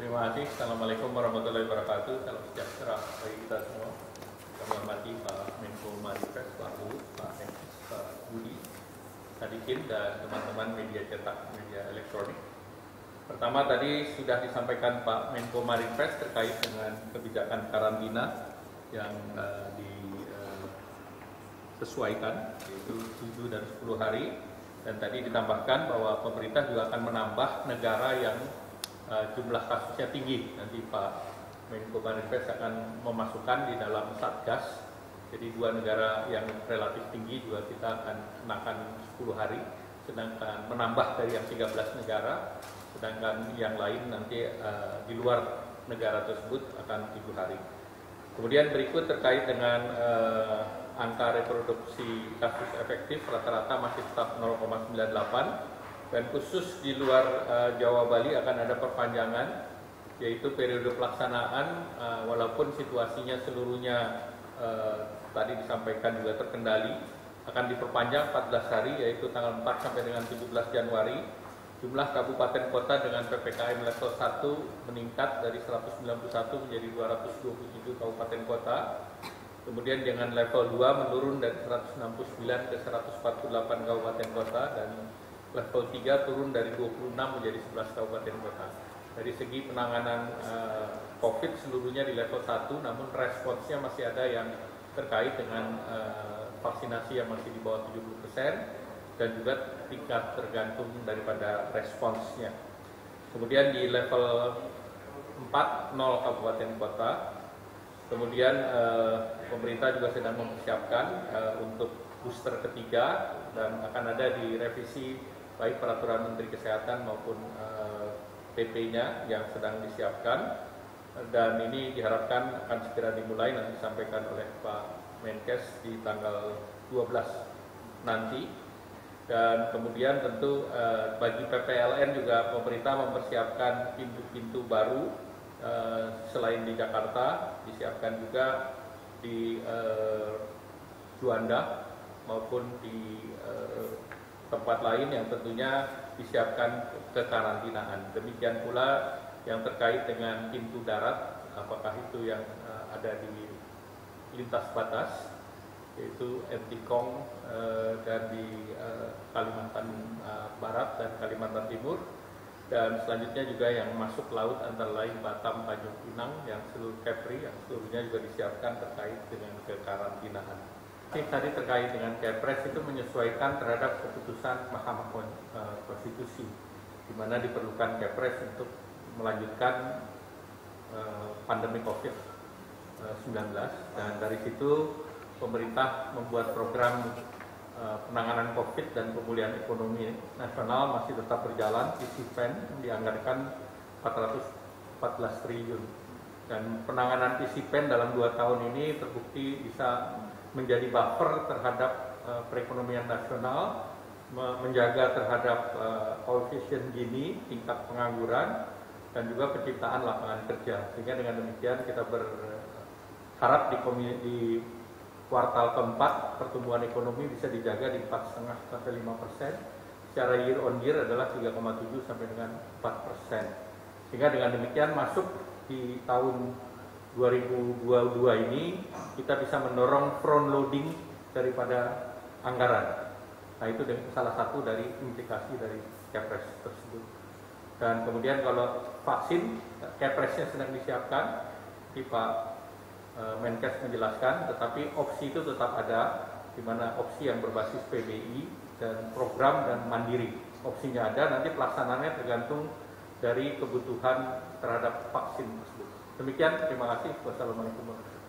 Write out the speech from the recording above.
Terima kasih. Assalamualaikum warahmatullahi wabarakatuh. Salam sejahtera bagi kita semua. Kami hormati Pak Menko Marinvest, Pak Luhut, Pak Budi Sadikin, dan teman-teman media cetak, media elektronik. Pertama tadi sudah disampaikan Pak Menko Marinvest terkait dengan kebijakan karantina yang disesuaikan, yaitu 7 dan 10 hari. Dan tadi ditambahkan bahwa pemerintah juga akan menambah negara yang jumlah kasusnya tinggi. Nanti Pak Menko Marinvest akan memasukkan di dalam Satgas. Jadi 2 negara yang relatif tinggi juga kita akan kenakan 10 hari, sedangkan menambah dari yang 13 negara, sedangkan yang lain nanti di luar negara tersebut akan 7 hari. Kemudian berikut terkait dengan angka reproduksi kasus efektif rata-rata masih tetap 0,98. Dan khusus di luar Jawa Bali akan ada perpanjangan, yaitu periode pelaksanaan walaupun situasinya seluruhnya tadi disampaikan juga terkendali, akan diperpanjang 14 hari, yaitu tanggal 4 sampai dengan 17 Januari. Jumlah kabupaten kota dengan PPKM level 1 meningkat dari 191 menjadi 227 kabupaten kota. Kemudian dengan level 2 menurun dari 169 ke 148 kabupaten kota, dan level 3 turun dari 26 menjadi 11 kabupaten kota. Dari segi penanganan COVID seluruhnya di level 1, namun responsnya masih ada yang terkait dengan vaksinasi yang masih di bawah 70%, dan juga tingkat tergantung daripada responsnya. Kemudian di level 4, 0 kabupaten kota. Kemudian pemerintah juga sedang mempersiapkan untuk booster ketiga, dan akan ada di revisi baik peraturan Menteri Kesehatan maupun PP-nya yang sedang disiapkan, dan ini diharapkan akan segera dimulai, nanti disampaikan oleh Pak Menkes di tanggal 12 nanti. Dan kemudian tentu bagi PPLN juga pemerintah mempersiapkan pintu-pintu baru, selain di Jakarta disiapkan juga di Juanda maupun di tempat lain yang tentunya disiapkan kekarantinaan. Demikian pula yang terkait dengan pintu darat, apakah itu yang ada di lintas batas, yaitu Entikong dan di Kalimantan Barat dan Kalimantan Timur, dan selanjutnya juga yang masuk laut antara lain Batam, Tanjung Pinang, yang seluruh Kepri, yang seluruhnya juga disiapkan terkait dengan kekarantinaan. Tadi terkait dengan Kepres itu menyesuaikan terhadap keputusan Mahkamah Konstitusi, di mana diperlukan Kepres untuk melanjutkan pandemi COVID-19, dan dari situ pemerintah membuat program penanganan COVID dan pemulihan ekonomi nasional masih tetap berjalan. PCPEN dianggarkan 414 triliun, dan penanganan PCPEN dalam 2 tahun ini terbukti bisa menjadi buffer terhadap perekonomian nasional, menjaga terhadap koefisien Gini, tingkat pengangguran, dan juga penciptaan lapangan kerja. Sehingga dengan demikian kita berharap di kuartal keempat pertumbuhan ekonomi bisa dijaga di 4,5 sampai 5%. Secara year on year adalah 3,7 sampai dengan 4%. Sehingga dengan demikian masuk di tahun 2022 ini kita bisa mendorong front loading daripada anggaran. Nah, itu salah satu dari implikasi dari Kepres tersebut. Dan kemudian kalau vaksin, Kepresnya sedang disiapkan, di Pak Menkes menjelaskan, tetapi opsi itu tetap ada, di mana opsi yang berbasis PBI dan program dan mandiri. Opsinya ada, nanti pelaksanaannya tergantung dari kebutuhan terhadap vaksin tersebut. Demikian, terima kasih. Wassalamualaikum warahmatullahi wabarakatuh.